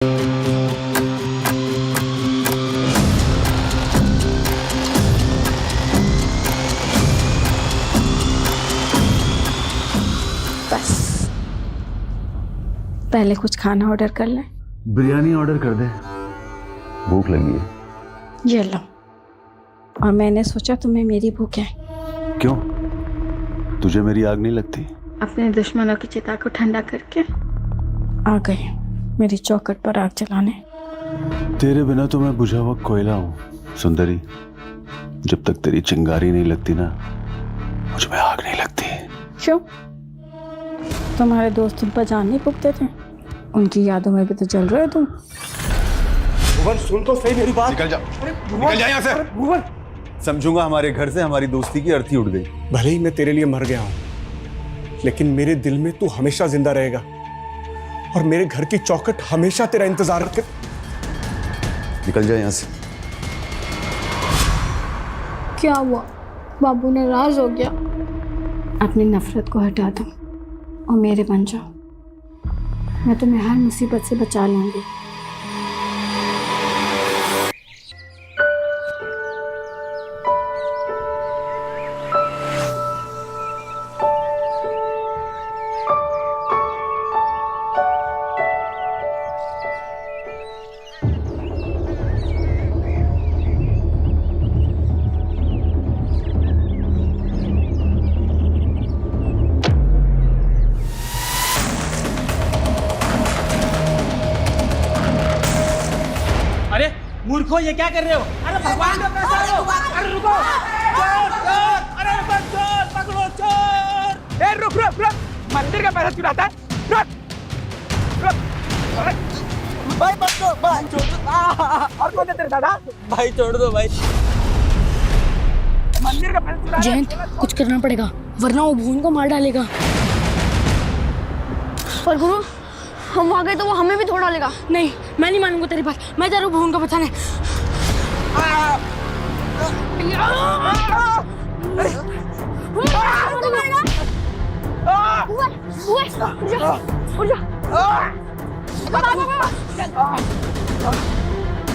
बस पहले कुछ खाना ऑर्डर कर लें। बिरयानी ऑर्डर कर दे, भूख लगी है। ये लो। और मैंने सोचा तुम्हें मेरी भूख है। क्यों, तुझे मेरी आग नहीं लगती? अपने दुश्मनों की चिता को ठंडा करके आ गई मेरी चौखट पर आग जलाने। तेरे बिना तो मैं बुझा हुआ कोयला हूँ सुंदरी। जब तक तेरी चिंगारी नहीं लगती ना, मुझ में आग नहीं लगती। क्यों, तुम्हारे दोस्त तुम पर जान नहीं फूकते थे? उनकी यादों में भी तो जल रहे तुम। भुवन सुन तो सही मेरी बात। निकल जा, निकल जा यहाँ से। भुवन, समझूंगा हमारे घर से हमारी दोस्ती की अर्थी उड़ गई। भले ही मैं तेरे लिए मर गया हूं, लेकिन मेरे दिल में तू हमेशा जिंदा रहेगा और मेरे घर की चौखट हमेशा तेरा इंतजार कर। निकल जा यहाँ से। क्या हुआ, बाबू नाराज हो गया? अपनी नफरत को हटा दो और मेरे बन जाओ। मैं तुम्हें हर मुसीबत से बचा लूंगी। मूर्खो, ये क्या कर रहे हो? अरे भगवान का पैसा लो। अरे रुको, चोर चोर, अरे रुको, चोर पकड़ो, चोर। ए रुक रुक रुक, मंदिर का पैसा चुराता है? रुक रुक। भाई मत दो, भाई छोड़ दो। और कौन है तेरे दादा? भाई छोड़ दो भाई। मंदिर का पैसा चुरा। जयंत, कुछ करना पड़ेगा वरना वो भुवन को मार डालेगा। पर गुरु, हम वहां गए तो वो हमें भी थोड़ा डालेगा। नहीं, मैं नहीं मानूंगा तेरी बात। मैं जा रहा हूँ भुवन को बचाने।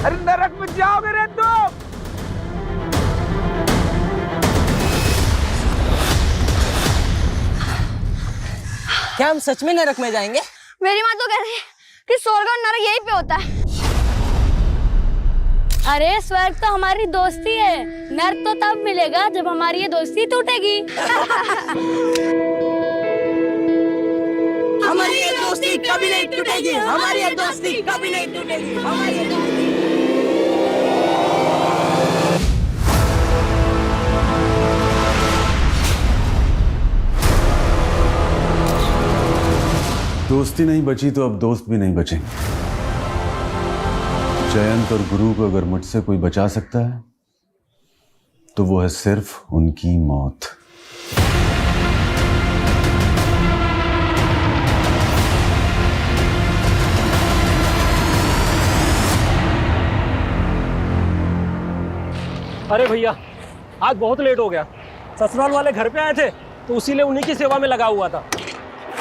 अरे नरक में जाओगे रे तुम। क्या हम सच में नरक में जाएंगे? मेरी माँ तो कह रही है कि स्वर्ग और नरक यहीं पे होता है। अरे स्वर्ग तो हमारी दोस्ती है, नरक तो तब मिलेगा जब हमारी ये दोस्ती टूटेगी। हमारी ये दोस्ती कभी नहीं टूटेगी, हमारी ये दोस्ती कभी नहीं टूटेगी, हमारी ये दोस्ती। दोस्ती नहीं बची तो अब दोस्त भी नहीं बचेंगे। जयंत और गुरु को अगर मुझसे कोई बचा सकता है तो वो है सिर्फ उनकी मौत। अरे भैया, आज बहुत लेट हो गया। ससुराल वाले घर पे आए थे तो उसी लिए उन्हीं की सेवा में लगा हुआ था।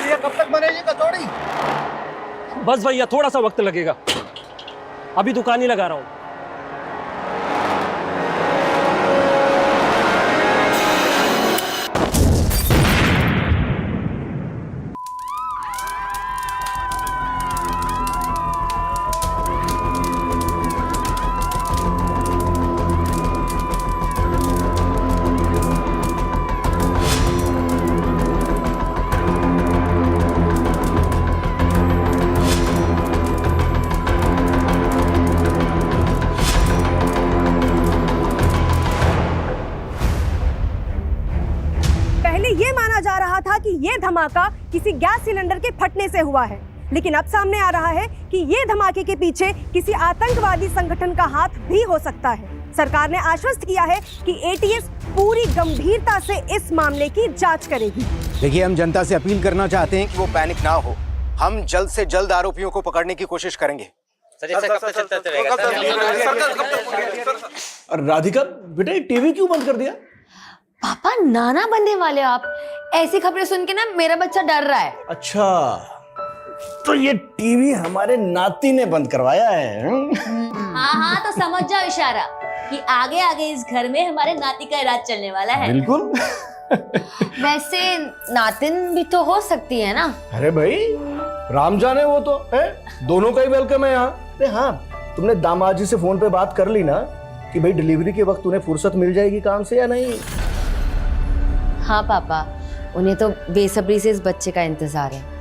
ये कब तक बनेगी कचौड़ी? बस भैया, थोड़ा सा वक्त लगेगा। अभी दुकान ही लगा रहा हूँ। ये माना जा रहा था कि ये धमाका किसी गैस सिलेंडर के फटने से हुआ है, लेकिन अब सामने आ रहा है कि ये धमाके के पीछे किसी आतंकवादी संगठन का हाथ भी हो सकता है। सरकार ने आश्वस्त किया है कि एटीएस पूरी गंभीरता से इस मामले की जांच करेगी। देखिए, हम जनता से अपील करना चाहते हैं कि वो पैनिक ना हो। हम जल्द से जल्द आरोपियों को पकड़ने की कोशिश करेंगे। राधिका बेटा, टीवी क्यों बंद कर दिया? पापा, नाना बनने वाले हो आप। ऐसी खबरें सुन के ना मेरा बच्चा डर रहा है। अच्छा, तो ये टीवी हमारे नाती ने बंद करवाया है। हाँ हाँ, तो समझ जाओ इशारा कि आगे आगे इस घर में हमारे नाती का राज चलने वाला है। बिल्कुल। वैसे नातिन भी तो हो सकती है ना। अरे भाई राम जाने वो तो है, दोनों का ही वेलकम है यहाँ। अरे हाँ, तुमने दामाद जी से फोन पे बात कर ली ना कि भाई डिलीवरी के वक्त उन्हें फुर्सत मिल जाएगी काम से या नहीं? हाँ पापा, उन्हें तो बेसब्री से इस बच्चे का इंतजार है।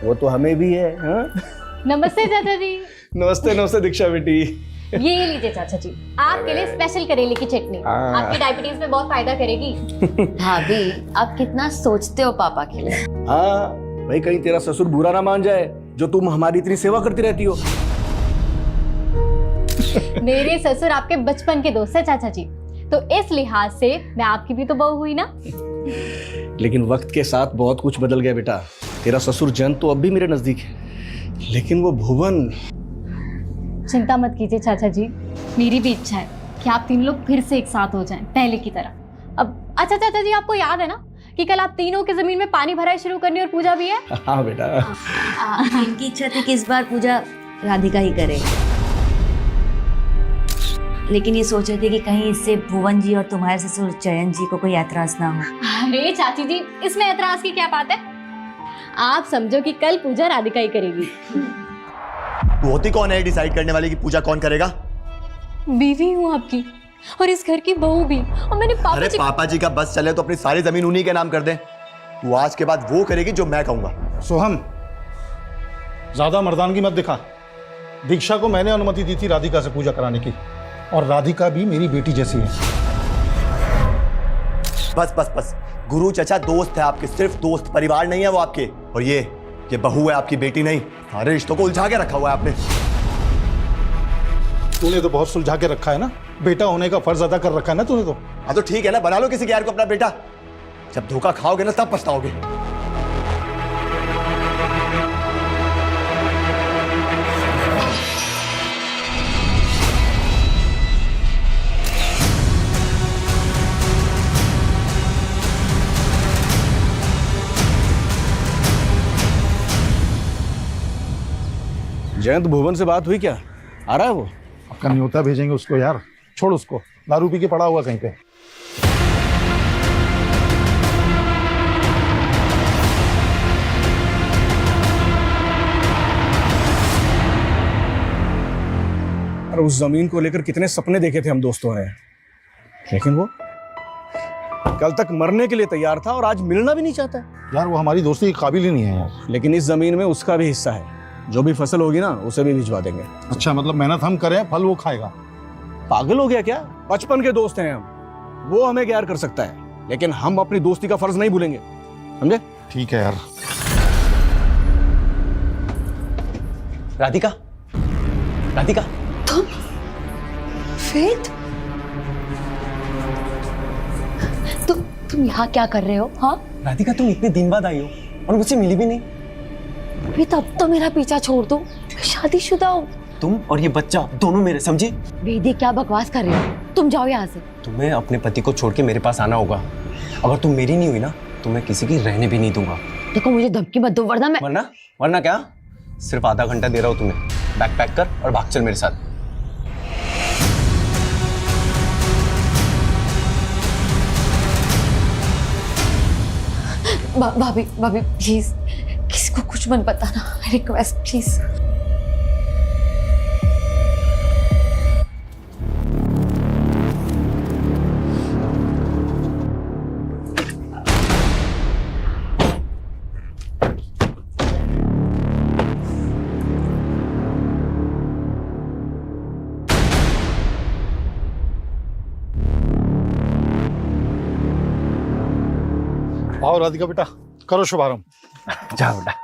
वो तो हमें भी है। हाँ? नमस्ते चाचा जी। नमस्ते नमस्ते दीक्षा बेटी। ये लीजिए चाचा जी, आपके लिए स्पेशल करेले की चटनी, आपकी डायबिटीज में बहुत फायदा करेगी। भाभी, आप कितना सोचते हो पापा के लिए। हाँ भाई, कहीं तेरा ससुर बुरा ना मान जाए जो तुम हमारी इतनी सेवा करती रहती हो। मेरे ससुर आपके बचपन के दोस्त है चाचा जी, तो इस लिहाज से मैं आपकी भी तो बहू हुई ना। लेकिन वक्त के साथ बहुत कुछ बदल गया बेटा। तेरा ससुर जन तो अब भी मेरे नजदीक है, लेकिन वो भुवन। चिंता मत कीजिए चाचा जी, मेरी भी इच्छा है कि आप तीन लोग फिर से एक साथ हो जाएं, पहले की तरह। अब अच्छा चाचा जी, आपको याद है ना कि कल आप तीनों की जमीन में पानी भराई शुरू करनी और पूजा भी है। हाँ बेटा। इनकी इच्छा थी कि इस बार पूजा राधिका ही करे, लेकिन ये सोच रहे थे कि कहीं इससे भुवन जी और तुम्हारे ससुर जयंत जी को कोई ऐतराज ना हो। अरे चाची जी, इसमें ऐतराज की क्या बात है? आप समझो कि कल पूजा राधिका ही करेगी। तू होती कौन है डिसाइड करने वाली कि पूजा कौन करेगा? बीवी हूँ आपकी और इस घर की बहू भी, और मैंने अरे पापा जी का बस चले तो अपनी सारी जमीन उन्हीं के नाम कर दे। तू आज के बाद वो करेगी जो मैं कहूंगा। सोहम, ज्यादा मर्दानगी मत दिखा। दीक्षा को मैंने अनुमति दी थी राधिका से पूजा कराने की, और राधिका भी मेरी बेटी जैसी है। बस बस बस, गुरु चचा दोस्त है आपके, सिर्फ दोस्त, परिवार नहीं है वो आपके। और ये बहू है, आपकी बेटी नहीं। सारे रिश्तों को उलझा के रखा हुआ है आपने। तूने तो बहुत सुलझा के रखा है ना, बेटा होने का फर्ज अदा कर रखा है ना तूने तो। हाँ तो ठीक है ना, बना लो किसी गैर को अपना बेटा। जब धोखा खाओगे ना तब पछताओगे। जयंत, भुवन से बात हुई क्या? आ रहा है वो? आपका न्योता भेजेंगे उसको यार, छोड़ उसको, दारू पी के पड़ा हुआ कहीं पे। और उस जमीन को लेकर कितने सपने देखे थे हम दोस्तों ने, लेकिन वो कल तक मरने के लिए तैयार था और आज मिलना भी नहीं चाहता है। यार वो हमारी दोस्ती के काबिल ही नहीं है यार। लेकिन इस जमीन में उसका भी हिस्सा है, जो भी फसल होगी ना उसे भी भिजवा देंगे। अच्छा, मतलब मेहनत हम करें, फल वो खाएगा? पागल हो गया क्या? बचपन के दोस्त हैं हम, वो हमें गैर कर सकता है, लेकिन हम अपनी दोस्ती का फर्ज नहीं भूलेंगे, समझे? ठीक है यार। राधिका, राधिका, तुम फेथ, तुम यहाँ क्या कर रहे हो? हाँ राधिका, तुम इतने दिन बाद आई हो और मुझसे मिली भी नहीं। वेद, अब तो मेरा पीछा छोड़ दो, मैं शादीशुदा हूँ। तुम और ये बच्चा दोनों मेरे, समझी? वेदी, क्या बकवास कर रहे हो? तुम जाओ यहाँ से। तुम्हें अपने पति को छोड़ के मेरे पास आना होगा। अगर तुम मेरी नहीं हुई ना तो मैं किसी की रहने भी नहीं दूंगा। देखो, मुझे धमकी मत दो, वरना मैं। वरना क्या? सिर्फ आधा घंटा दे रहा हूँ तुम्हें, बैग पैक कर और भाग चल मेरे साथ। भाभी प्लीज, किसी को कुछ मत बताना, रिक्वेस्ट प्लीज। आओ राधिका बेटा, करो शुभारंभ। जा बेटा।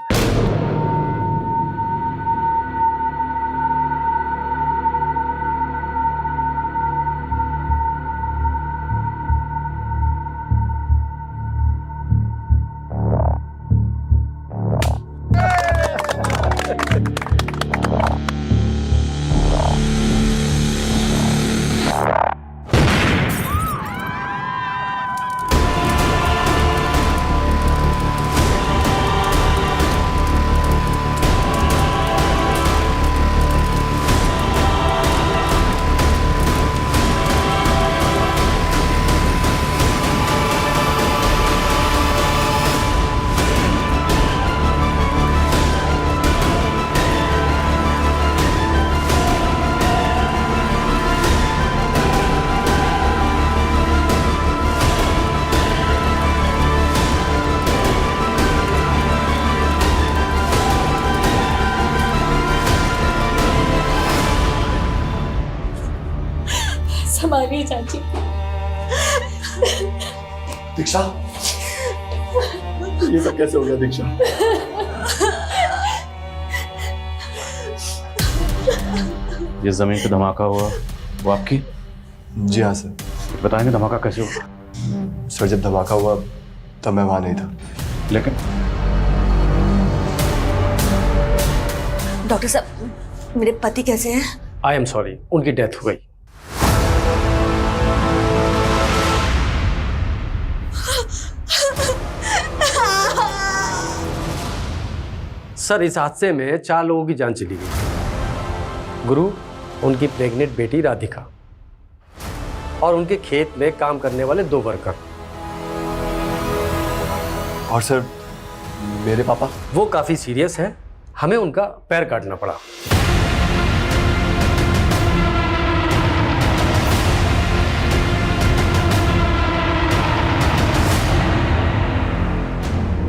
मानिए चाची। दीक्षा, ये सब कैसे हो गया दीक्षा? ये जमीन पे धमाका हुआ वो आपकी? जी हाँ सर। बताएंगे धमाका कैसे हुआ? सर जब धमाका हुआ तब मैं वहां नहीं था। लेकिन डॉक्टर साहब, मेरे पति कैसे हैं? आई एम सॉरी, उनकी डेथ हो गई। सर इस हादसे में 4 लोगों की जान चली गई। गुरु, उनकी प्रेग्नेंट बेटी राधिका और उनके खेत में काम करने वाले 2 वर्कर। और सर मेरे पापा? वो काफी सीरियस है, हमें उनका पैर काटना पड़ा।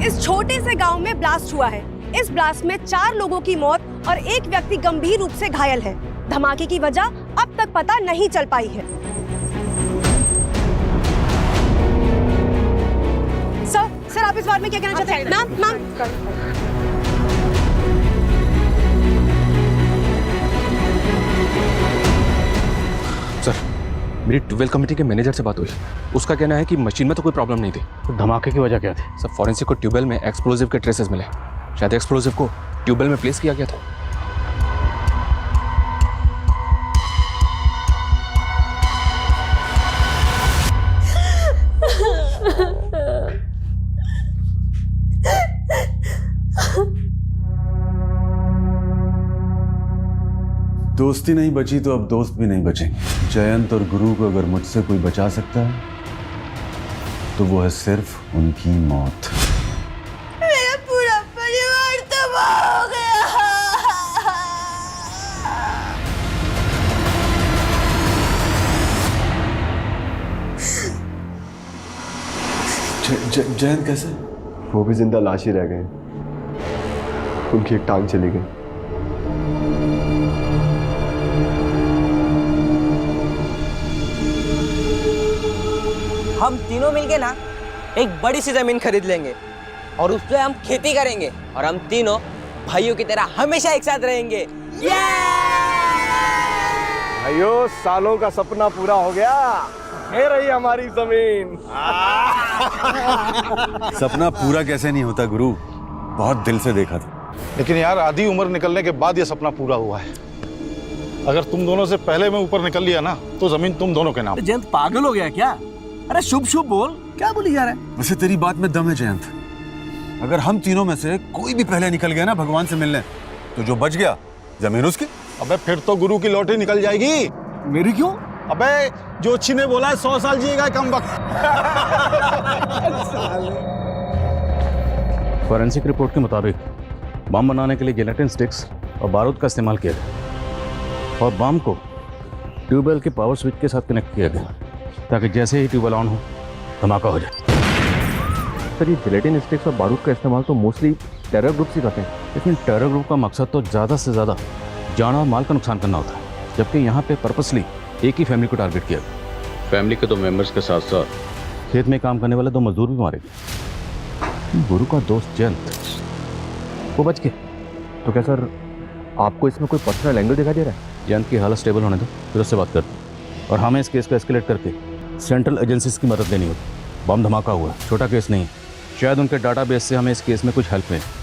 इस छोटे से गांव में ब्लास्ट हुआ है। इस ब्लास्ट में 4 लोगों की मौत और एक व्यक्ति गंभीर रूप से घायल है। धमाके की वजह अब तक पता नहीं चल पाई है। सर आप इस बारे में क्या कहना चाहते हैं? मैम सर, मेरी ट्यूबवेल कमेटी के मैनेजर से बात हुई। उसका कहना है कि मशीन में तो कोई प्रॉब्लम नहीं थी। तो धमाके की वजह क्या थी? सर फॉरेंसिक को ट्यूबवेल में एक्सप्लोजिव के ट्रेसेस मिले। शायद एक्सप्लोजिव को ट्यूबवेल में प्लेस किया गया था। दोस्ती नहीं बची तो अब दोस्त भी नहीं बचेंगे। जयंत और गुरु को अगर मुझसे कोई बचा सकता है तो वो है सिर्फ उनकी मौत। मेरा पूरा परिवार तबाह हो गया। जयंत कैसे? वो भी जिंदा लाश ही रह गए। उनकी एक टांग चली गई। हम तीनों मिलके ना एक बड़ी सी जमीन खरीद लेंगे और उस पे हम खेती करेंगे और हम तीनों भाइयों की तरह हमेशा एक साथ रहेंगे। भाइयों, सालों का सपना पूरा हो गया। ये रही हमारी जमीन। सपना पूरा कैसे नहीं होता गुरु, बहुत दिल से देखा था। लेकिन यार आधी उम्र निकलने के बाद ये सपना पूरा हुआ है। अगर तुम दोनों से पहले मैं ऊपर निकल लिया ना तो जमीन तुम दोनों के नाम। जयंत पागल हो गया क्या? अरे शुभ शुभ बोल, क्या बोली जा रहा है? वैसे तेरी बात में दम है जयंत। अगर हम तीनों में से कोई भी पहले निकल गया ना भगवान से मिलने, तो जो बच गया जमीन उसकी। अबे फिर तो गुरु की लॉटरी निकल जाएगी। मेरी क्यों? अबे जोशी ने बोला है 100 साल जिएगा कम वक्त। फॉरेंसिक रिपोर्ट के मुताबिक बम बनाने के लिए जिलेटिन स्टिक्स और बारूद का इस्तेमाल किया गया और बम को ट्यूबवेल के पावर स्विच के साथ कनेक्ट किया गया ताकि जैसे ही ट्यूबवेल ऑन हो धमाका हो जाए। सर ये जिलेटिन स्टिक्स और बारूद का इस्तेमाल तो मोस्टली टेरर ग्रुप ही करते हैं। लेकिन टेरर ग्रुप का मकसद तो ज़्यादा से ज़्यादा जान और माल का नुकसान करना होता है, जबकि यहाँ पे पर्पसली एक ही फैमिली को टारगेट किया गया। फैमिली के 2 मेंबर्स के साथ साथ खेत में काम करने वाले 2 मजदूर भी मारे गए। गुरु का दोस्त जयंत वो बच गया। तो क्या सर आपको इसमें कोई पर्सनल एंगल दिखाई दे रहा है? जयंत की हालत स्टेबल होने दो, फिर उससे बात करते हैं। और हमें इस केस को एस्केलेट करके सेंट्रल एजेंसीज की मदद लेनी होगी। बम धमाका हुआ, छोटा केस नहीं, शायद उनके डाटाबेस से हमें इस केस में कुछ हेल्प मिले।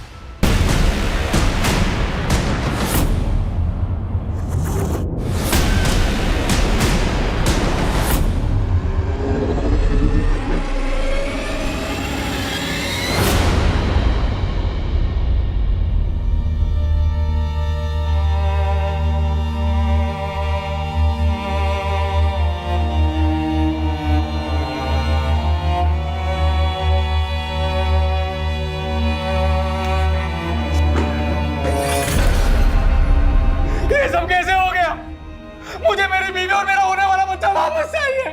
मुझे मेरी बीवी और मेरा होने वाला बच्चा वापस चाहिए।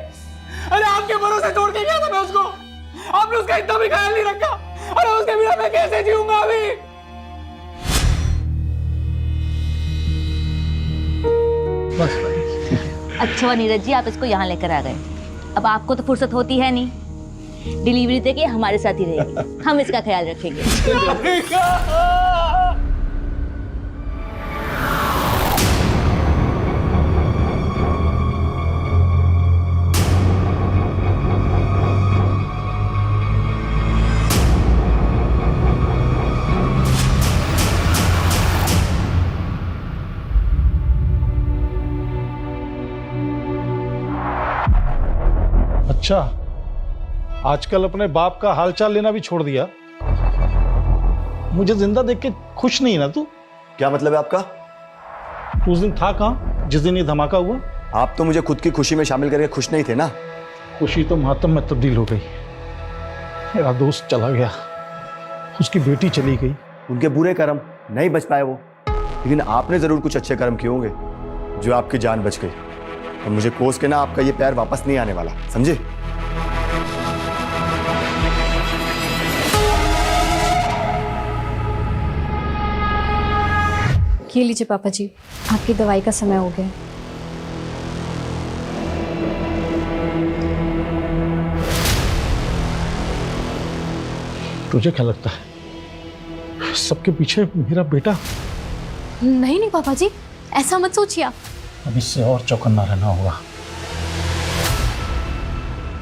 अरे आपके भरोसे छोड़ के गया था मैं उसको, आपने उसका इतना भी ख्याल नहीं रखा। अरे उसके बिना मैं कैसे जीऊंगा अभी? बस अच्छा हुआ नीरज जी आप इसको यहाँ लेकर आ गए। अब आपको तो फुर्सत होती है नहीं, डिलीवरी तक ये हमारे साथ ही रहेगी, हम इसका ख्याल रखेंगे। अच्छा, आजकल अपने बाप का हालचाल लेना भी छोड़ दिया। मुझे जिंदा देख के खुश नहीं ना तू? क्या मतलब है आपका? तू उस दिन था कहाँ जिस दिन ये धमाका हुआ? आप तो मुझे खुद की खुशी में शामिल करके खुश नहीं थे ना। खुशी तो मातम में तब्दील हो गई। मेरा दोस्त चला गया, उसकी बेटी चली गई। उनके बुरे कर्म, नहीं बच पाए वो, लेकिन आपने जरूर कुछ अच्छे कर्म किए होंगे जो आपकी जान बच गई। और मुझे कोस के ना आपका ये प्यार वापस नहीं आने वाला, समझे? ये लीजिए पापा जी, आपकी दवाई का समय हो गया। तुझे क्या लगता है सबके पीछे मेरा बेटा? नहीं नहीं पापा जी, ऐसा मत सोचिए आप। अब इससे और चौकन्ना रहना होगा।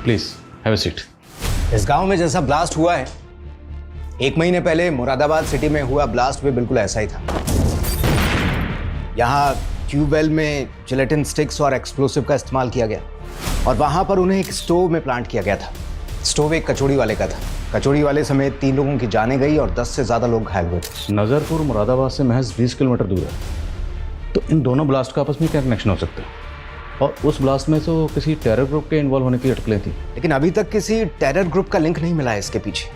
Please have a seat. इस गांव में जैसा ब्लास्ट हुआ है, 1 महीने पहले मुरादाबाद सिटी में हुआ ब्लास्ट भी बिल्कुल ऐसा ही था। यहाँ ट्यूबवेल में जिलेटिन स्टिक्स और एक्सप्लोसिव का इस्तेमाल किया गया और वहां पर उन्हें एक स्टोव में प्लांट किया गया था। स्टोव एक कचौड़ी वाले का था। कचौड़ी वाले समेत 3 लोगों की जानें गई और 10 से ज्यादा लोग घायल हुए थे। नजरपुर मुरादाबाद से महज 20 किलोमीटर दूर है, तो इन दोनों ब्लास्ट का आपस में क्या कनेक्शन हो सकता है? और उस ब्लास्ट में तो किसी टेरर ग्रुप के इन्वॉल्व होने की अटकलें थी, लेकिन अभी तक किसी टेरर ग्रुप का लिंक नहीं मिला है इसके पीछे।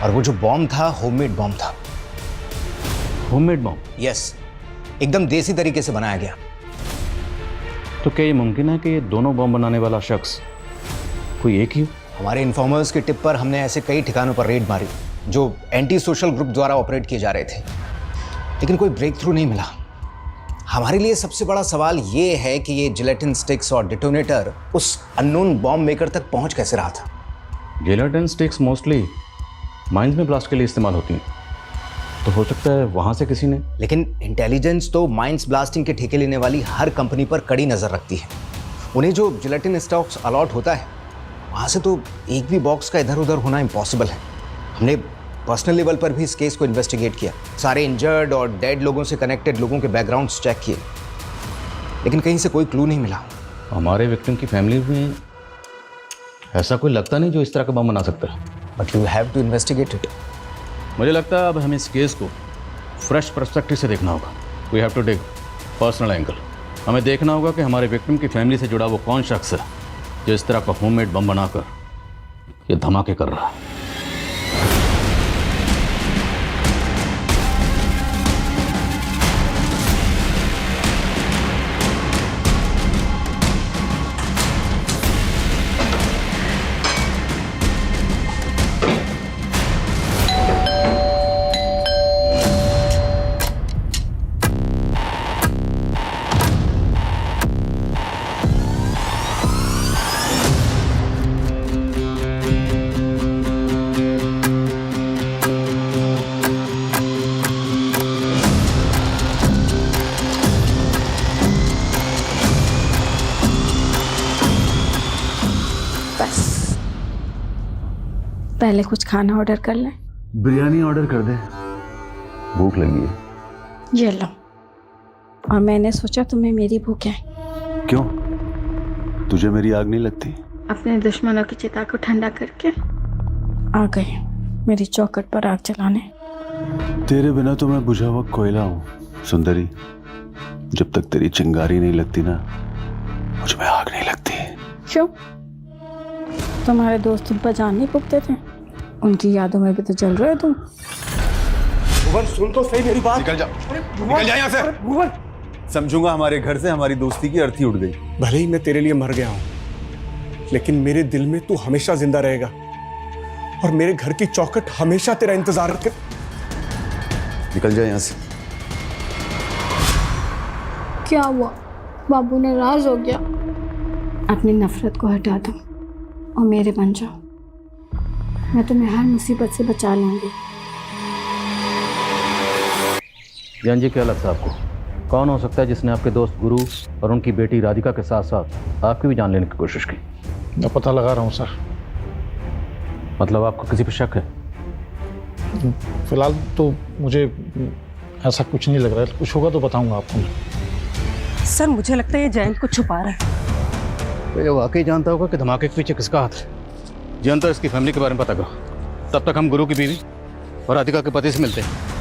और वो जो बॉम्ब था, होममेड बॉम्ब था। Homemade bomb? यस, एकदम देसी तरीके से बनाया गया। तो क्या ये मुमकिन है कि ये दोनों बॉम्ब बनाने वाला शख्स कोई एक ही हो? हमारे इन्फॉर्मर्स की टिप पर हमने ऐसे कई ठिकानों पर रेड मारी जो एंटी सोशल ग्रुप द्वारा ऑपरेट किए जा रहे थे, लेकिन कोई ब्रेक थ्रू नहीं मिला। हमारे लिए सबसे बड़ा सवाल ये है कि ये जिलेटिन स्टिक्स और डिटोनेटर उस अननोन बॉम्ब मेकर तक पहुंच कैसे रहा था। जिलेटिन स्टिक्स मोस्टली माइंस में ब्लास्ट के लिए इस्तेमाल होती हैं, तो हो सकता है वहां से किसी ने। लेकिन इंटेलिजेंस तो माइंस ब्लास्टिंग के ठेके लेने वाली हर कंपनी पर कड़ी नजर रखती है। उन्हें जो जिलेटिन स्टॉक्स अलॉट होता है, वहां से तो एक भी बॉक्स का इधर उधर होना इम्पॉसिबल है। हमने पर्सनल लेवल पर भी इस केस को इन्वेस्टिगेट किया, सारे इंजर्ड और डेड लोगों से कनेक्टेड लोगों के बैकग्राउंड्स चेक किए, लेकिन कहीं से कोई क्लू नहीं मिला। हमारे विक्टिम की फैमिली में ऐसा कोई लगता नहीं जो इस तरह का बम बना सकता है। But you have to investigate it. मुझे लगता है अब हमें इस केस को फ्रेश पर्सपेक्टिव से देखना होगा। We have to take personal angle. हमें देखना होगा कि हमारे विक्टिम की फैमिली से जुड़ा वो कौन शख्स है जो इस तरह का होममेड बम बनाकर ये धमाके कर रहा है। पहले कुछ खाना ऑर्डर कर लें। बिरयानी ऑर्डर कर दे, भूख लगी है। ये लो। और मैंने सोचा तुम्हें मेरी भूख है। क्यों, तुझे मेरी आग नहीं लगती? अपने दुश्मनों की चिता को ठंडा करके आ गई मेरी चौखट पर आग जलाने। तेरे बिना तो मैं बुझा हुआ कोयला हूँ सुंदरी। जब तक तेरी चिंगारी नहीं लगती ना, मुझ में आग नहीं लगती। क्यों? तुम्हारे दोस्त तुम पर जान नहीं फूकते थे? उनकी यादों में भी तो जल रहे हो तुम। भुवन सुन तो सही मेरी बात। निकल जा, निकल जा यहाँ से। भुवन, समझूंगा हमारे घर से हमारी दोस्ती की अर्थी उड़ गई। भले ही मैं तेरे लिए मर गया हूं, लेकिन मेरे दिल में तू हमेशा जिंदा रहेगा और मेरे घर की चौखट हमेशा तेरा इंतजार कर। निकल जा यहाँ से। क्या हुआ? बाबू नाराज हो गया। अपनी नफरत को हटा दो और मेरे बन जाओ। मैं तुम्हें हर मुसीबत से बचा लूंगी। जान जी, क्या लगता है आपको कौन हो सकता है जिसने आपके दोस्त गुरु और उनकी बेटी राधिका के साथ साथ आपकी भी जान लेने की कोशिश की? मैं पता लगा रहा हूँ सर। मतलब आपको किसी पे शक है? फिलहाल तो मुझे ऐसा कुछ नहीं लग रहा है, कुछ होगा तो बताऊंगा आपको। सर मुझे लगता है ये जयंत को छुपा रहा है। तो ये वाकई जानता होगा कि धमाके के पीछे किसका हाथ है। जयंत तो इसकी फैमिली के बारे में पता करो, तब तक हम गुरु की बीवी और राधिका के पति से मिलते हैं।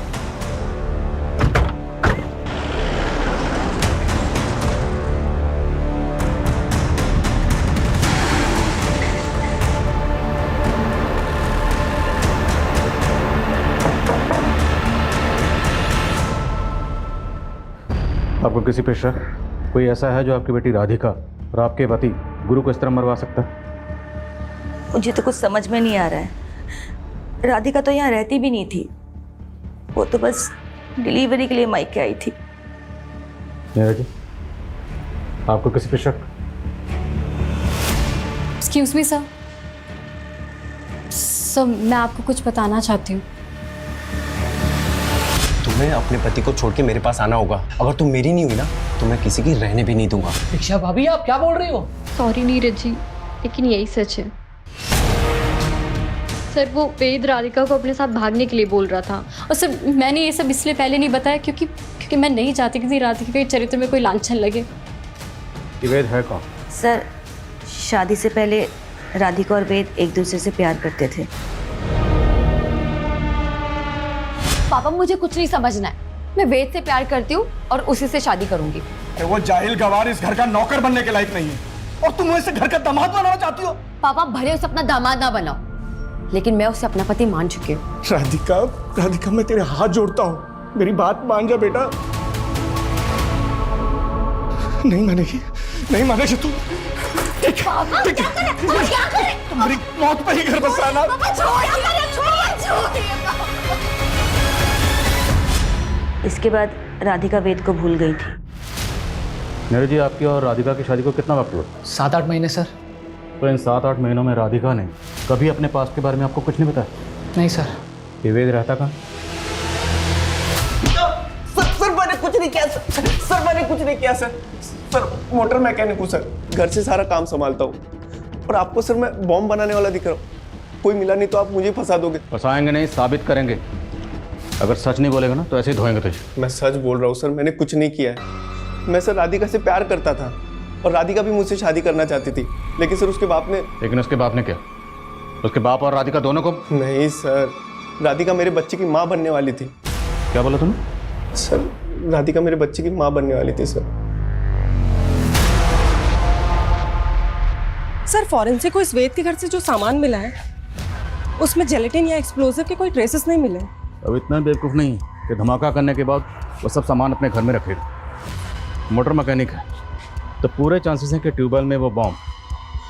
आपको किसी पे शक? कोई ऐसा है जो आपकी बेटी राधिका और आपके पति गुरु को इस तरह मरवा सकता है? मुझे तो कुछ समझ में नहीं आ रहा है। राधिका तो यहाँ रहती भी नहीं थी, वो तो बस डिलीवरी के लिए मायके आई थी। नीरज जी, आपको किसी पे शक? Excuse me sir. सर मैं आपको कुछ बताना चाहती हूँ। तुम्हें अपने पति को छोड़ के मेरे पास आना होगा। अगर तुम मेरी नहीं हुई ना तो मैं किसी की रहने भी नहीं दूंगा। दीक्षा भाभी आप क्या बोल रही हो? सॉरी नीरज जी, लेकिन यही सच है। सर वो वेद राधिका को अपने साथ भागने के लिए बोल रहा था। और सर मैंने ये सब इसलिए पहले नहीं बताया क्योंकि मैं नहीं चाहती कि राधिका के चरित्र में कोई लांछन लगे। वेद है कौन? सर शादी से पहले राधिका और वेद एक दूसरे से प्यार करते थे। पापा मुझे कुछ नहीं समझना है। मैं वेद से प्यार करती हूँ और उसी से शादी करूंगी। वो जाहिल गवार इस घर का नौकर बनने के लायक नहीं है और तुम उसे घर का दामाद बनाना चाहती हो। पापा भले उसे अपना दामाद ना बनाओ, लेकिन मैं उसे अपना पति मान चुकी हूँ। राधिका, राधिका मैं तेरे हाथ जोड़ता हूँ, मेरी बात मान जा बेटा। नहीं मानेगी, नहीं मानेगी तू। मेरी मौत पे ही घर बसाना। इसके बाद राधिका वेद को भूल गई थी। नीरज जी, आपकी और राधिका की शादी को कितना वक्त हुआ? 7-8 महीने सर। तो इन 7-8 महीनों में राधिका ने कभी अपने पास्ट के बारे में आपको कुछ नहीं बताया? नहीं सर। ये वेद रहता कहाँ? सर मैंने कुछ नहीं किया सर मैंने कुछ नहीं किया सर मोटर मैकेनिक हूँ सर, घर से सारा काम संभालता हूँ। और आपको सर मैं बॉम्ब बनाने वाला दिख रहा हूँ। कोई मिला नहीं तो आप मुझे फंसा दोगे। फंसाएंगे नहीं, साबित करेंगे। अगर सच नहीं बोलेगा ना तो ऐसे ही धोएंगे तुझे। मैं सच बोल रहा हूँ सर, मैंने कुछ नहीं किया है। मैं सर राधिका से प्यार करता था और राधिका भी मुझसे शादी करना चाहती थी, लेकिन सर उसके बाप ने। लेकिन उसके बाप ने क्या? उसके बाप और राधिका दोनों को? नहीं सर, राधिका मेरे बच्चे की माँ बनने वाली थी। क्या बोला तूने? सर राधिका मेरे बच्चे की माँ बनने वाली थी सर। सर फॉरेंसिक को इस वेद के घर से जो सामान मिला है उसमें जेलेटिन या एक्सप्लोजिव के कोई ट्रेसेस नहीं मिले। अब इतना बेवकूफ़ नहीं कि धमाका करने के बाद वो सब सामान अपने घर में रखेगा। मोटर मैकेनिक है तो पूरे चांसेस हैं कि ट्यूबवेल में वो बॉम्ब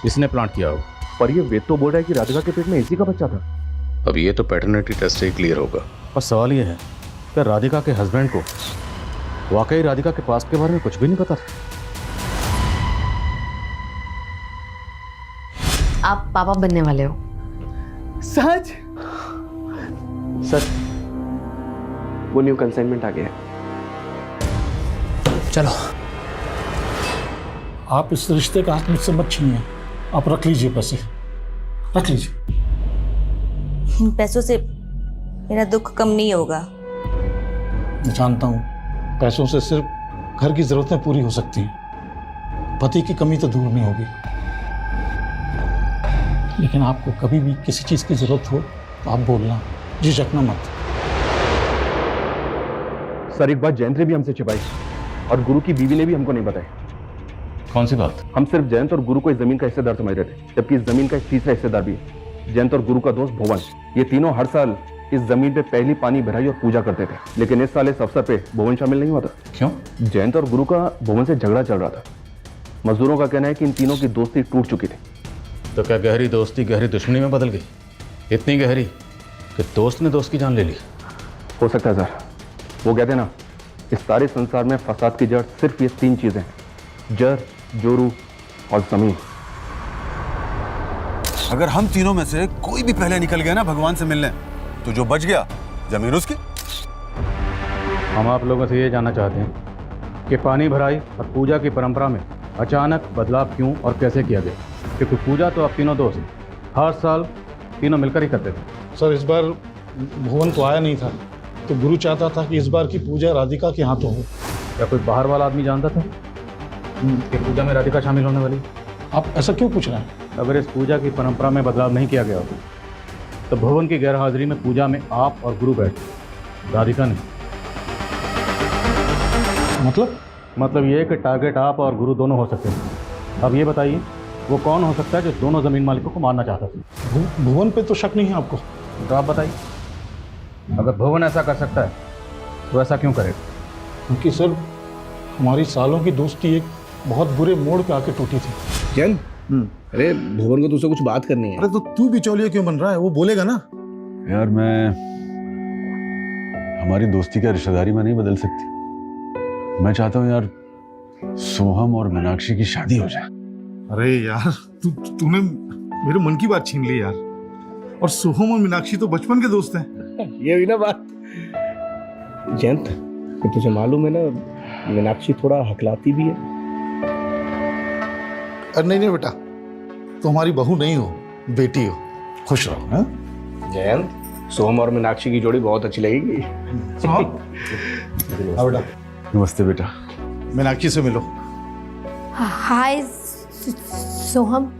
इसने प्लांट किया हो। पर ये वेद तो बोल रहा है कि राधिका के पेट में इसी का बच्चा था। अब ये तो पैटर्निटी टेस्ट से ही क्लियर होगा। और सवाल ये है कि राधिका के हस्बैंड को वाकई राधिका के पास्ट के बारे में कुछ भी नहीं पता था। आप पापा बनने वाले हो? सच? सच। वो न्यू कंसाइनमेंट आ गया है। चलो आप इस रिश्ते का हाथ मुझसे मत छीनिए। आप रख लीजिए पैसे, रख लीजिए। इन पैसों से मेरा दुख कम नहीं होगा। मैं जानता हूँ पैसों से सिर्फ घर की जरूरतें पूरी हो सकती हैं, पति की कमी तो दूर नहीं होगी। लेकिन आपको कभी भी किसी चीज़ की जरूरत हो तो आप बोलना, झिझकना मत। सर एक बात जयंत ने भी हमसे छिपाई और गुरु की बीवी ने भी हमको नहीं बताई। कौन सी बात? हम सिर्फ जयंत और गुरु को इस जमीन का हिस्सेदार समझ रहे थे, जबकि इस जमीन का एक तीसरा हिस्सेदार भी है। जयंत और गुरु का दोस्त भुवन, ये तीनों हर साल इस जमीन पे पहली पानी भराई और पूजा करते थे। लेकिन इस साल इस अवसर पे भुवन शामिल नहीं हुआ था। क्यों? जयंत और गुरु का भुवन से झगड़ा चल रहा था। मजदूरों का कहना है कि इन तीनों की दोस्ती टूट चुकी थी। तो क्या गहरी दोस्ती गहरी दुश्मनी में बदल गई? इतनी गहरी कि दोस्त ने दोस्त की जान ले ली। हो सकता है सर। वो कहते हैं ना, इस सारे संसार में फसाद की जड़ सिर्फ ये 3 चीजें हैं: जर, जोरू और जमीन। अगर हम तीनों में से कोई भी पहले निकल गया ना भगवान से मिलने, तो जो बच गया जमीन उसकी। हम आप लोगों से ये जानना चाहते हैं कि पानी भराई और पूजा की परंपरा में अचानक बदलाव क्यों और कैसे किया गया? क्योंकि पूजा तो आप तीनों दोस्त हर साल तीनों मिलकर ही करते थे। सर इस बार भुवन तो आया नहीं था, तो गुरु चाहता था कि इस बार की पूजा राधिका के हाथों हो। क्या कोई बाहर वाला आदमी जानता था कि पूजा में राधिका शामिल होने वाली? आप ऐसा क्यों पूछ रहे हैं? अगर इस पूजा की परंपरा में बदलाव नहीं किया गया होता तो भुवन की गैरहाजिरी में पूजा में आप और गुरु बैठे, राधिका नहीं। मतलब ये कि टारगेट आप और गुरु दोनों हो सकते हैं। अब ये बताइए वो कौन हो सकता है जो दोनों जमीन मालिकों को मारना चाहता था? भुवन पे तो शक नहीं है आपको? तो आप बताइए, अगर भुवन ऐसा कर सकता है तो ऐसा क्यों करेगा? क्योंकि सर हमारी सालों की दोस्ती एक बहुत बुरे मोड़ पे आके टूटी थी। जैन, अरे भुवन को तुझसे कुछ बात करनी है। अरे तो तू बिचौलिया क्यों बन रहा है? वो बोलेगा ना। यार मैं हमारी दोस्ती का रिश्तेदारी में नहीं बदल सकती। मैं चाहता हूँ यार सोहम और मीनाक्षी की शादी हो जाए। अरे यार तूने मेरे मन की बात छीन ली यार। और सोहम और मीनाक्षी तो बचपन के दोस्त हैं। ये हुई ना बात। जयंत, तुझे मालूम है ना मीनाक्षी थोड़ा हकलाती भी है। अरे नहीं बेटा, तो हमारी बहू नहीं हो, बेटी हो। खुश रहो। हाँ जयंत, सोहम और मीनाक्षी की जोड़ी बहुत अच्छी लगेगी। बेटा नमस्ते बेटा। मीनाक्षी से मिलो। हाय सोहम।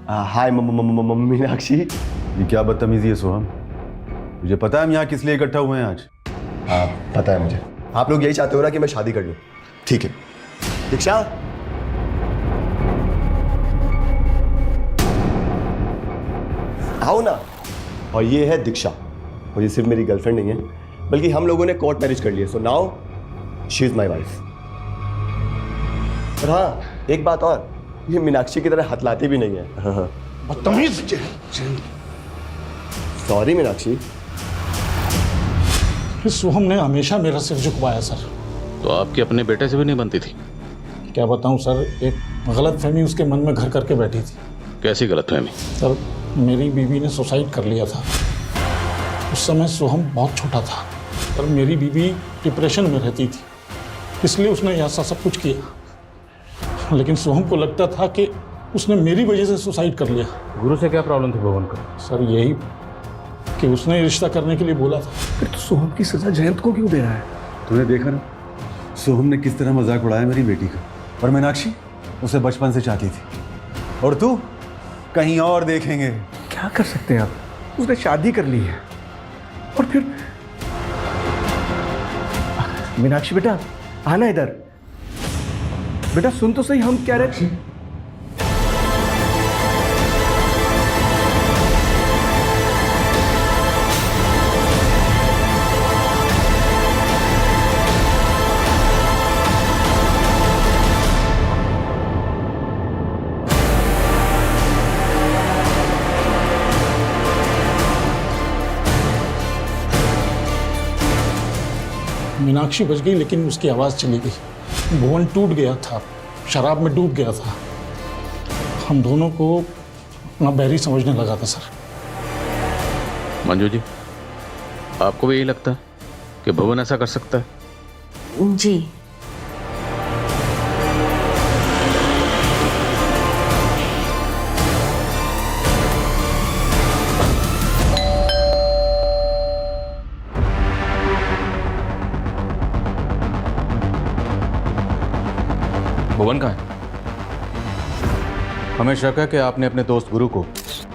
हाय मीनाक्षी। ये क्या बदतमीजी है सोहम? मुझे पता है हम यहाँ किस लिए इकट्ठा हुए हैं आज। हाँ पता है मुझे। आप लोग यही चाहते हो ना कि मैं शादी कर लूं। ठीक है दीक्षा, आओ ना। और ये है दीक्षा, और ये सिर्फ मेरी गर्लफ्रेंड नहीं है बल्कि हम लोगों ने कोर्ट मैरिज कर लिया। So now she is my wife. और हाँ एक बात और, ये मीनाक्षी की तरह हथलाती भी नहीं है। बदतमीज। सॉरी मीनाक्षी। सोहम ने हमेशा मेरा सिर झुकवाया सर। तो आपके अपने बेटे से भी नहीं बनती थी? क्या बताऊं सर, एक गलतफहमी उसके मन में घर करके बैठी थी। कैसी गलतफहमी? सर मेरी बीवी ने सुसाइड कर लिया था। उस समय सोहम बहुत छोटा था और मेरी बीवी डिप्रेशन में रहती थी, इसलिए उसने ऐसा सब कुछ किया। लेकिन सोहम को लगता था कि उसने मेरी वजह से सुसाइड कर लिया। गुरु से क्या प्रॉब्लम थी भुवन को? सर यही कि उसने रिश्ता करने के लिए बोला था। फिर तो सोहम की सजा जयंत को क्यों दे रहा है? तूने देखा ना सोहम ने किस तरह मजाक उड़ाया मेरी बेटी का। और मीनाक्षी उसे बचपन से चाहती थी, और तू कहीं और देखेंगे। क्या कर सकते हैं आप? उसने शादी कर ली है। और फिर मीनाक्षी बेटा आना इधर। बेटा सुन तो सही, हम क्या रहे। मीनाक्षी बच गई लेकिन उसकी आवाज़ चली गई। भुवन टूट गया था, शराब में डूब गया था। हम दोनों को अपना बैरी समझने लगा था सर। मंजू जी, आपको भी यही लगता है कि भुवन ऐसा कर सकता है? जी। भुवन कहाँ है? हमें शक है कि आपने अपने दोस्त गुरु को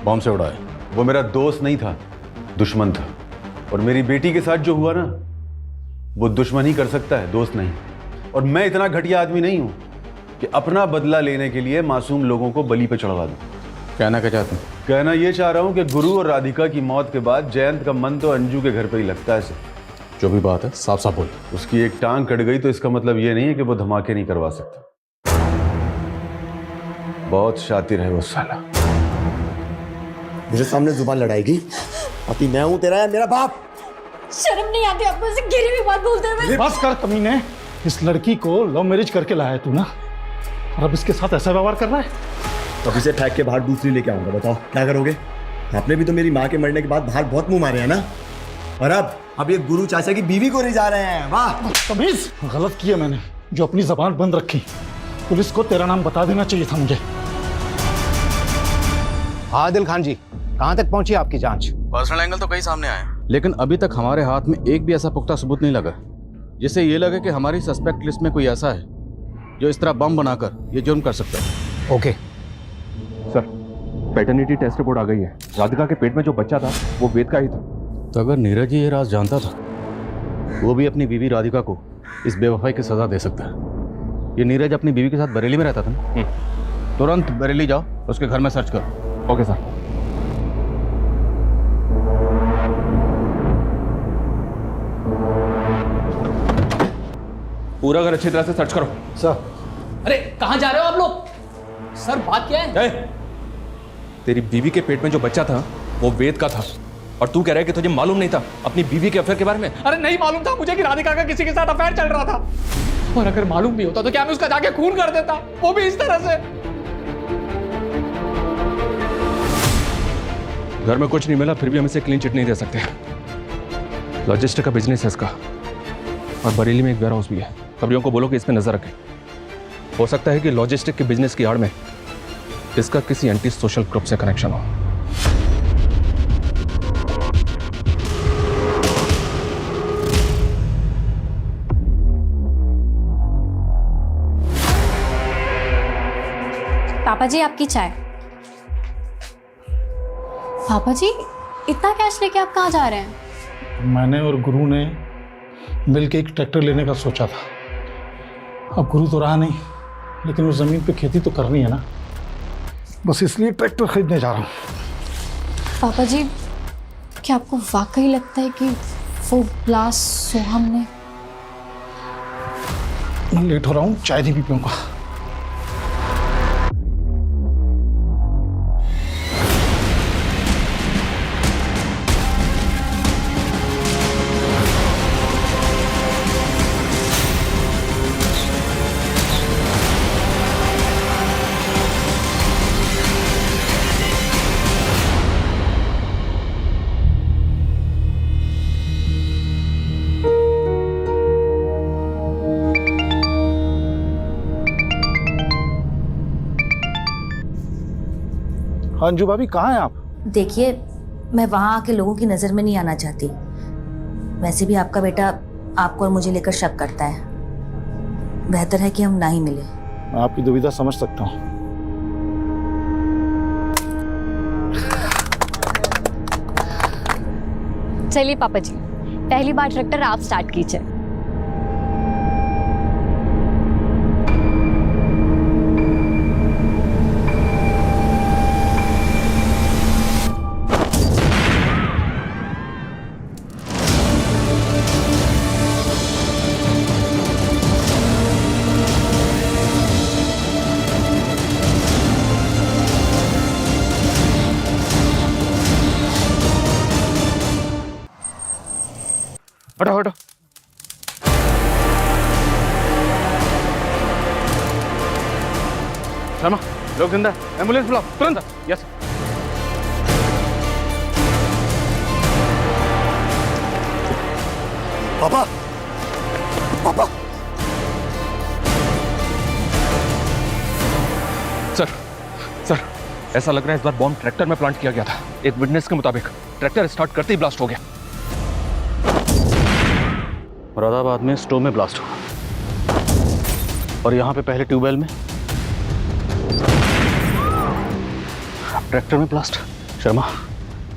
बॉम्ब से उड़ाया। वो मेरा दोस्त नहीं था, दुश्मन था। और मेरी बेटी के साथ जो हुआ ना, वो दुश्मन ही कर सकता है, दोस्त नहीं। और मैं इतना घटिया आदमी नहीं हूं कि अपना बदला लेने के लिए मासूम लोगों को बलि पे चढ़वा दूं। कहना क्या चाहते हैं? कहना ये चाह रहा हूं कि गुरु और राधिका की मौत के बाद जयंत का मन तो अंजू के घर पे ही लगता है। जो भी बात है साफ साफ बोलिए। उसकी एक टांग कट गई तो इसका मतलब ये नहीं है कि वो धमाके नहीं करवा सकता। बहुत शातिर है वो साला। मेरे सामने जुबान लड़ाएगी? अति मैं हूं तेरा या मेरा बाप? शर्म नहीं आती आपको ऐसे गिरी हुई बात बोलते हुए? बस कर कमीने, इस लड़की को लव मैरिज करके लाया तू ना। और अब इसके साथ ऐसा व्यवहार कर रहा है। अब इसे फेंक के बाहर दूसरी लेके आऊंगा, बताओ क्या करोगे? आपने भी तो मेरी माँ के मरने के बाद बाहर बहुत मुंह मारे हैं ना, और अब ये गुरु चाचा की बीवी को ले जा रहे हैं। वाह तमीज, गलत किया मैंने जो अपनी जबान बंद रखी। पुलिस को तेरा नाम बता देना चाहिए था मुझे। आदिल खान जी, कहाँ तक पहुंची आपकी जांच? पर्सनल एंगल तो कई सामने आए, लेकिन अभी तक हमारे हाथ में एक भी ऐसा पुख्ता सबूत नहीं लगा जिससे ये लगे कि हमारी सस्पेक्ट लिस्ट में कोई ऐसा है जो इस तरह बम बनाकर ये जुर्म कर सकता है। Okay sir, paternity test report आ गई है। राधिका के पेट में जो बच्चा था वो वेद का ही था। तो अगर नीरज ये राज जानता था, वो भी अपनी बीवी राधिका को इस बेवफाई की सजा दे सकता है। ये नीरज अपनी बीवी के साथ बरेली में रहता था ना? तुरंत बरेली जाओ, उसके घर में सर्च करो। Okay sir. पूरा घर अच्छी तरह से सर्च करो। सर। अरे कहाँ जा रहे हो आप लोग? सर बात क्या है? तेरी बीवी के पेट में जो बच्चा था वो वेद का था, और तू कह रहा है कि तुझे मालूम नहीं था अपनी बीवी के अफेयर के बारे में? अरे नहीं मालूम था मुझे कि राधिका का किसी के साथ अफेयर चल रहा था, और अगर मालूम भी होता तो क्या मैं उसका जाके खून कर देता, वो भी इस तरह से। घर में कुछ नहीं मिला फिर भी हम इसे क्लीन चिट नहीं दे सकते। लॉजिस्टिक का बिजनेस है इसका, और बरेली में एक वेयर हाउस भी है। खबरियों को बोलो कि इस पे नजर रखें। हो सकता है कि लॉजिस्टिक के बिजनेस की आड़ में इसका किसी एंटी सोशल ग्रुप से कनेक्शन हो। पापा जी आपकी चाय। पापा जी इतना कैश लेके आप कहाँ जा रहे हैं? मैंने और गुरु ने मिलके एक ट्रैक्टर लेने का सोचा था। अब गुरु तो रहा नहीं, लेकिन उस जमीन पे खेती तो करनी है ना, बस इसलिए ट्रैक्टर खरीदने जा रहा हूँ। पापा जी क्या आपको वाकई लगता है कि वो ब्लास्ट सोहम ने? मैं लेट हो रहा हूँ, चाय नहीं पी पाऊंगा। अंजू भाभी कहाँ हैं आप? देखिए, मैं वहाँ आके लोगों की नज़र में नहीं आना चाहती। वैसे भी आपका बेटा आपको और मुझे लेकर शक करता है। बेहतर है कि हम ना ही मिले। मैं आपकी दुविधा समझ सकता हूँ। चलिए पापा जी, पहली बार ट्रैक्टर आप स्टार्ट कीजिए। हटो हटो। शर्मा, लोग जिंदा, एम्बुलेंस बुलाओ तुरंत। यस। पापा, पापा। सर, ऐसा लग रहा है इस बार बॉम्ब ट्रैक्टर में प्लांट किया गया था। एक विटनेस के मुताबिक ट्रैक्टर स्टार्ट करते ही ब्लास्ट हो गया। मुरादाबाद में स्टोव में ब्लास्ट हुआ, और यहाँ पे पहले ट्यूबवेल में, ट्रैक्टर में ब्लास्ट। शर्मा,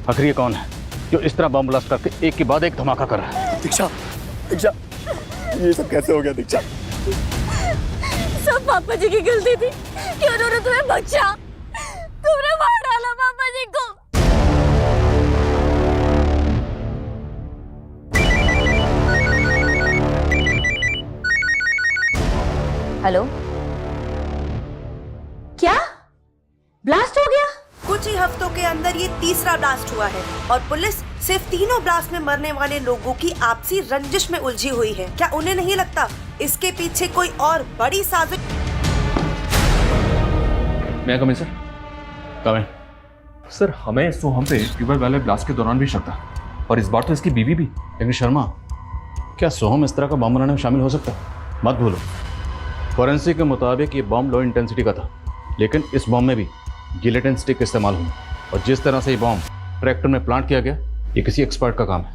आखिर ये कौन है जो इस तरह बम ब्लास्ट करके एक के बाद एक धमाका कर रहा है? दीक्षा, दीक्षा, ये सब कैसे हो गया दीक्षा? सब पापा जी की गलती थी कि उन्होंने तुम्हें बचा। तुमने मार डाला पापा जी को। हेलो, क्या ब्लास्ट हो गया? कुछ ही हफ्तों के अंदर ये तीसरा ब्लास्ट हुआ है और पुलिस सिर्फ तीनों ब्लास्ट में मरने वाले लोगों की आपसी रंजिश में उलझी हुई है। क्या उन्हें नहीं लगता इसके पीछे कोई और बड़ी साजिश? मैं कम सर कमें सर हमें सोहम पे ट्यूबवेल वाले ब्लास्ट के दौरान भी शक था, और इस बार तो इसकी बीवी भी। लेकिन शर्मा, क्या सोहम इस तरह का बम बनाने में शामिल हो सकता है? मत भूलो, फॉरेंसिक के मुताबिक ये बम लो इंटेंसिटी का था, लेकिन इस बम में भी जिलेटिन स्टिक इस्तेमाल हुई, और जिस तरह से ये बम ट्रैक्टर में प्लांट किया गया, ये किसी एक्सपर्ट का काम है।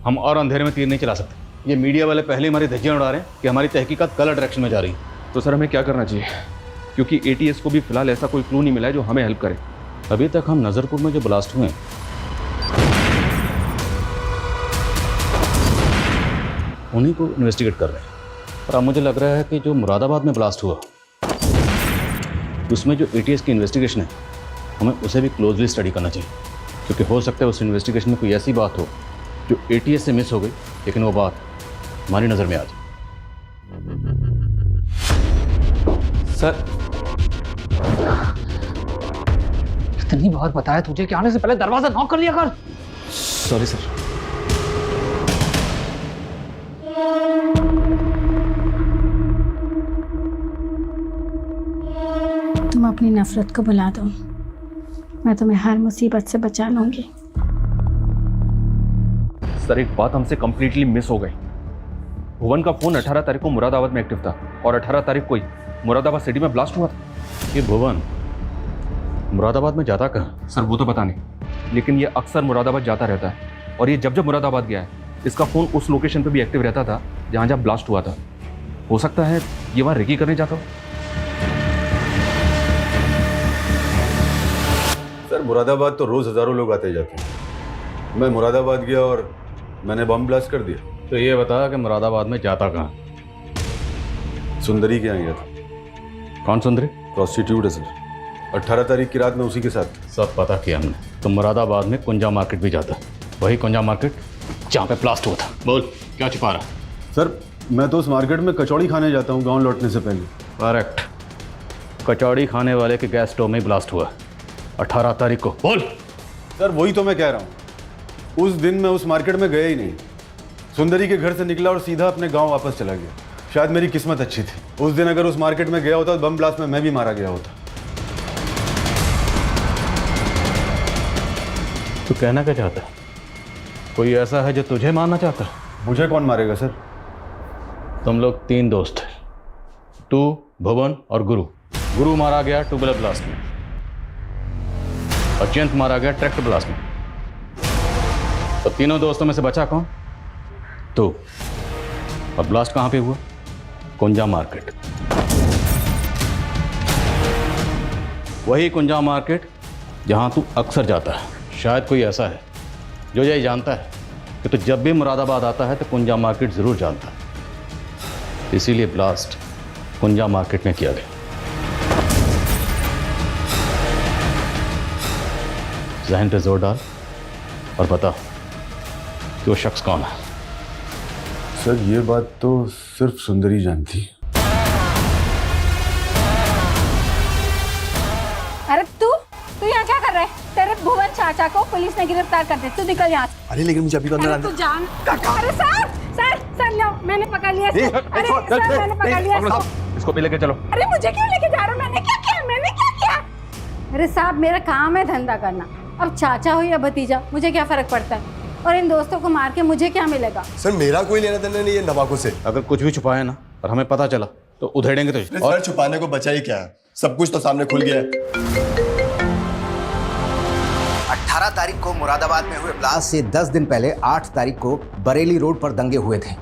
हम और अंधेरे में तीर नहीं चला सकते। ये मीडिया वाले पहले हमारी धज्जियां उड़ा रहे हैं कि हमारी तहकीकात गलत डायरेक्शन में जा रही है। तो सर हमें क्या करना चाहिए, क्योंकि ATS को भी फिलहाल ऐसा कोई क्लू नहीं मिला है जो हमें हेल्प करे। अभी तक हम नज़रपुर में जो ब्लास्ट हुए उन्हीं को इन्वेस्टिगेट कर रहे हैं, और अब मुझे लग रहा है कि जो मुरादाबाद में ब्लास्ट हुआ उसमें जो ATS की इन्वेस्टिगेशन है, हमें उसे भी क्लोजली स्टडी करना चाहिए, क्योंकि हो सकता है उस इन्वेस्टिगेशन में कोई ऐसी बात हो जो ATS से मिस हो गई, लेकिन वो बात हमारी नज़र में आ जाए। सर इतनी बार बताया तुझे कि आने से पहले दरवाजा नॉक कर लिया कर। Sorry sir. तुम अपनी नफरत को भुला दो, मैं तुम्हें हर मुसीबत से बचा लूंगी। सर एक बात हमसे कंप्लीटली मिस हो गई। भुवन का फोन 18 तारीख को मुरादाबाद में एक्टिव था, और 18 तारीख को ही मुरादाबाद सिटी में ब्लास्ट हुआ था। ये भुवन मुरादाबाद में जाता कहाँ? सर वो तो पता नहीं, लेकिन ये अक्सर मुरादाबाद जाता रहता है, और ये जब जब मुरादाबाद गया है इसका फ़ोन उस लोकेशन पे भी एक्टिव रहता था जहाँ जहाँ ब्लास्ट हुआ था। हो सकता है ये वहाँ रेकी करने जाता हो। सर मुरादाबाद तो रोज़ हज़ारों लोग आते जाते हैं। मैं मुरादाबाद गया और मैंने बम ब्लास्ट कर दिया। तो ये बता कि मुरादाबाद में जाता कहाँ? सुंदरी के यहाँ गया था। कौन सुंदरी? प्रोस्टिट्यूट है सर। 18 तारीख की रात में उसी के साथ। सब पता किया हमने। तो मुरादाबाद में कुंजा मार्केट भी जाता है, वही कुंजा मार्केट जहाँ पे ब्लास्ट हुआ था। बोल क्या छिपा रहा? सर मैं तो उस मार्केट में कचौड़ी खाने जाता हूँ गांव लौटने से पहले। करेक्ट, कचौड़ी खाने वाले के गैस स्टोव में ब्लास्ट हुआ 18 तारीख को। बोल। सर वही तो मैं कह रहा हूँ, उस दिन मैं उस मार्केट में गया ही नहीं। सुंदरी के घर से निकला और सीधा अपने गाँव वापस चला गया। शायद मेरी किस्मत अच्छी थी। उस दिन अगर उस मार्केट में गया होता तो बम ब्लास्ट में मैं भी मारा गया होता। तू कहना क्या चाहता है? कोई ऐसा है जो तुझे मारना चाहता है? मुझे कौन मारेगा सर? तुम लोग 3 दोस्त हैं, तू, भुवन और गुरु। गुरु मारा गया ट्यूबवेल ब्लास्ट में, और जयंत मारा गया ट्रैक्टर ब्लास्ट में। तो तीनों दोस्तों में से बचा कौन? तू। और ब्लास्ट कहाँ पे हुआ? कुंजा मार्केट। वही कुंजा मार्केट जहाँ तू अक्सर जाता है। शायद कोई ऐसा है जो ये जानता है कि तू जब भी मुरादाबाद आता है तो कुंजा मार्केट ज़रूर जानता है, इसीलिए ब्लास्ट कुंजा मार्केट में किया गया। ज़हन पे जोर डाल और बता कि वो शख्स कौन है। सर ये बात तो सिर्फ सुंदरी जानती है। अरे तू यहाँ क्या कर रहा है? तेरे भुवन चाचा को पुलिस ने गिरफ्तार कर दिया, तू निकल यहाँ से। अरे लेकिन मुझे अभी तो अंदर तू जान। अरे सर सर सर लो, मैंने पकड़ लिया। अरे सर मैंने पकड़ लिया। इसको भी लेके चलो। अरे मुझे क्यों लेके जा रहे हो? मैंने क्या किया? मैंने क्या किया? अरे साहब मेरा काम है धंधा करना, अब चाचा हो या भतीजा मुझे क्या फर्क पड़ता है? और इन दोस्तों को मार के मुझे क्या मिलेगा? सर मेरा कोई लेना देना नहीं है नवाकों से। अगर कुछ भी छुपाया ना और हमें पता चला तो उधेड़ेंगे तुझे। और छुपाने को बचा ही क्या है, सब कुछ तो सामने खुल गया है। 18 तारीख को मुरादाबाद में हुए ब्लास्ट से 10 दिन पहले 8 तारीख को बरेली रोड पर दंगे हुए थे।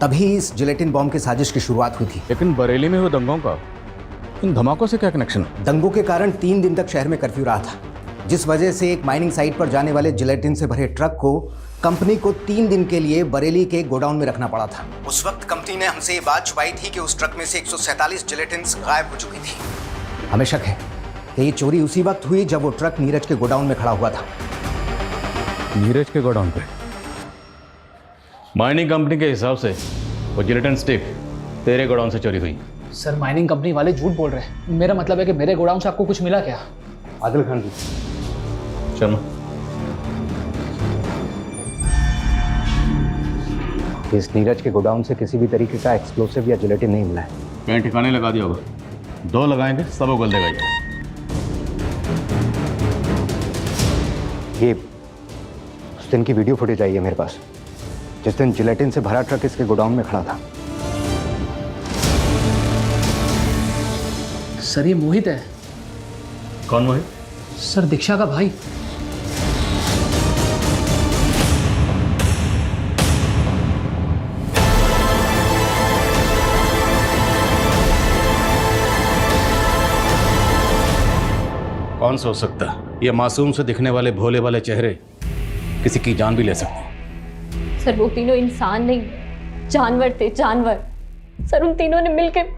तभी इस जिलेटिन बॉम्ब की साजिश की शुरुआत हुई थी। लेकिन बरेली में हुए दंगों का इन धमाकों से क्या कनेक्शन है? दंगों के कारण 3 दिन तक शहर में कर्फ्यू रहा था, जिस वजह से एक माइनिंग साइट पर जाने वाले जिलेटिन से भरे ट्रक को कंपनी को 3 दिन के लिए बरेली के गोडाउन में रखना पड़ा था। उस वक्त कंपनी ने हमसे ये बात छुपाई थी कि उस ट्रक में से 147 जिलेटिन गायब हो चुकी थी। हमें शक है कि ये चोरी उसी वक्त हुई जब वो ट्रक नीरज के गोडाउन में खड़ा हुआ था। नीरज के गोडाउन पे? माइनिंग कंपनी के हिसाब से वो जिलेटिन स्टिक तेरे गोडाउन से चोरी हुई। सर माइनिंग कंपनी वाले झूठ बोल रहे हैं। मेरा मतलब है कि मेरे गोडाउन से आपको कुछ मिला क्या? आदिल खान जी। शर्मा, इस नीरज के गोडाउन से किसी भी तरीके का एक्सप्लोसिव या जिलेटिन नहीं मिला है। कहीं ठिकाने लगा दिया होगा। 2 लगाएंगे सब उगल देगा ये। ये उस दिन की वीडियो फुटेज आई है मेरे पास, जिस दिन जिलेटिन से भरा ट्रक इसके गोडाउन में खड़ा था। सर ये मोहित है। कौन मोहित? सर दीक्षा का भाई। कौन सोच सकता ये मासूम से दिखने वाले भोले वाले चेहरे किसी की जान भी ले सकते। सर वो तीनों इंसान नहीं, जानवर थे, जानवर। सर उन तीनों ने मिलकर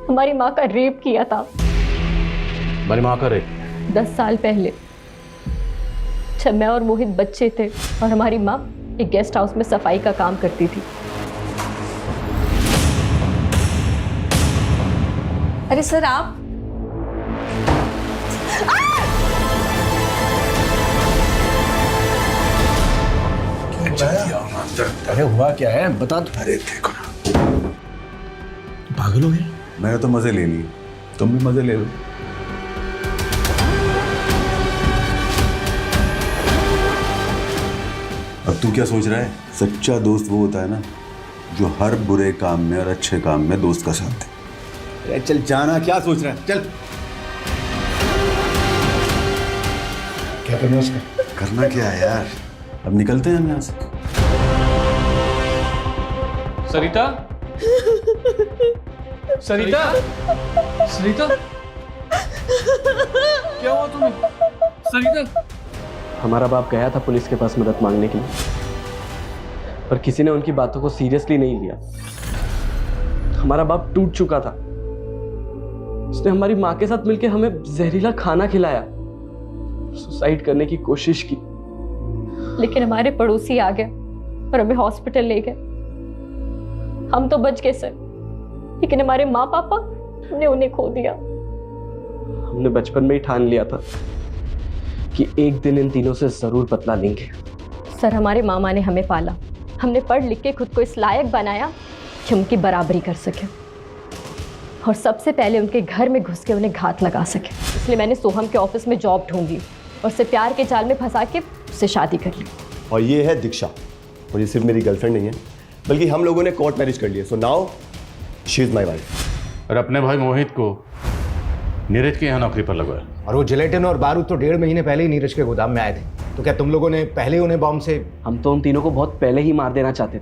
हमारी माँ का रेप किया था। हमारी माँ का रेप? 10 साल पहले, जब मैं और मोहित बच्चे थे और हमारी माँ एक गेस्ट हाउस में सफाई का काम करती थी। अरे सर आप अरे हुआ क्या है बता दो। अरे देखो ना, पागल हो गए। मैंने तो मजे ले लिए, तुम भी मजे ले लो। अब तू क्या सोच रहा है? सच्चा दोस्त वो होता है ना जो हर बुरे काम में और अच्छे काम में दोस्त का साथ दे। अरे चल जाना, क्या सोच रहा है? चल। क्या करना उसका? करना क्या है यार, अब निकलते हैं हम यहाँ से। सरिता, सरिता, सरिता, क्या हुआ तुम्हें? सरिता। हमारा बाप गया था पुलिस के पास मदद मांगने के लिए, पर किसी ने उनकी बातों को सीरियसली नहीं लिया। हमारा बाप टूट चुका था। उसने हमारी माँ के साथ मिलकर हमें जहरीला खाना खिलाया, सुसाइड करने की कोशिश की। लेकिन हमारे पड़ोसी आ गए और हमें हॉस्पिटल ले गए। हम तो बच गए सर, लेकिन हमारे माँ पापा ने उन्हें खो दिया। हमने बचपन में ही ठान लिया था कि एक दिन इन तीनों से जरूर बदला लेंगे। सर हमारे मामा ने हमें पाला, हमने पढ़ लिख के खुद को इस लायक बनाया कि उनकी बराबरी कर सके, और सबसे पहले उनके घर में घुस के उन्हें घात लगा सके। इसलिए मैंने सोहम के ऑफिस में जॉब ढूंढी और उसे प्यार के जाल में फंसा के उससे शादी कर ली। और ये है दीक्षा, और ये सिर्फ मेरी गर्लफ्रेंड नहीं है, बल्कि हम लोगों ने कोर्ट मैरिज कर लिया। So now she is my wife. और अपने भाई मोहित को नीरज के यहाँ नौकरी पर लगवाया। और वो जिलेटिन और बारूद तो 1.5 महीने पहले ही नीरज के गोदाम में आए थे। तो क्या तुम लोगों ने पहले उन्हें बॉम्ब से? हम तो उन तीनों को बहुत पहले ही मार देना चाहते थे,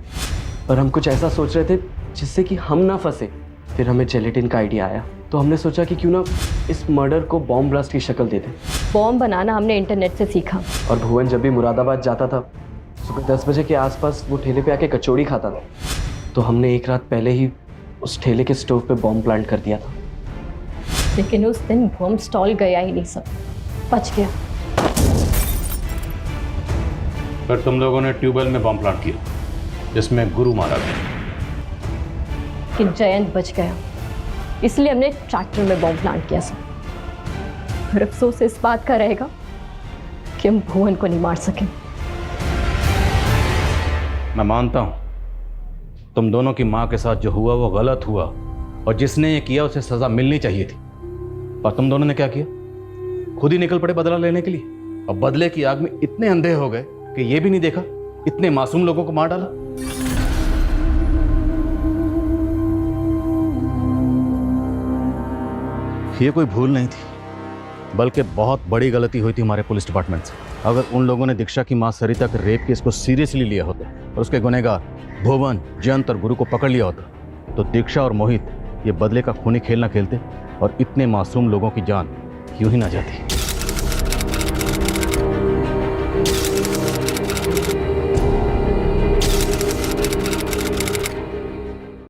पर हम कुछ ऐसा सोच रहे थे जिससे कि हम ना फंसे। फिर हमें जिलेटिन का आइडिया आया, तो हमने सोचा कि क्यों ना इस मर्डर को बॉम्ब ब्लास्ट की शक्ल दे दें। बॉम्ब बनाना हमने इंटरनेट से सीखा। और भुवन जब भी मुरादाबाद जाता था, सुबह 10 बजे के आसपास वो ठेले पे आके कचौड़ी खाता था। तो हमने एक रात पहले ही उस ठेले के स्टोव पे बॉम्ब प्लांट कर दिया था। लेकिन उस दिन बॉम्ब स्टॉल गया ही नहीं, सब बच गया। फिर तुम लोगों ने ट्यूबवेल में बॉम्ब प्लांट किया जिसमें गुरु मारा गया। लेकिन जयंत बच गया, इसलिए हमने ट्रैक्टर में बॉम्ब प्लांट किया सर। और अफसोस इस बात का रहेगा कि हम भुवन को नहीं मार सके। मैं मानता हूं तुम दोनों की मां के साथ जो हुआ वो गलत हुआ, और जिसने ये किया उसे सजा मिलनी चाहिए थी। पर तुम दोनों ने क्या किया? खुद ही निकल पड़े बदला लेने के लिए, और बदले की आग में इतने अंधे हो गए कि ये भी नहीं देखा इतने मासूम लोगों को मार डाला। ये कोई भूल नहीं थी, बल्कि बहुत बड़ी गलती हुई थी हमारे पुलिस डिपार्टमेंट से। अगर उन लोगों ने दीक्षा की मां सरिता के रेप केस को सीरियसली लिया होता और उसके गुनहगार भुवन, जयंत और गुरु को पकड़ लिया होता, तो दीक्षा और मोहित ये बदले का खूनी खेल ना खेलते और इतने मासूम लोगों की जान यूं ही ना जाती।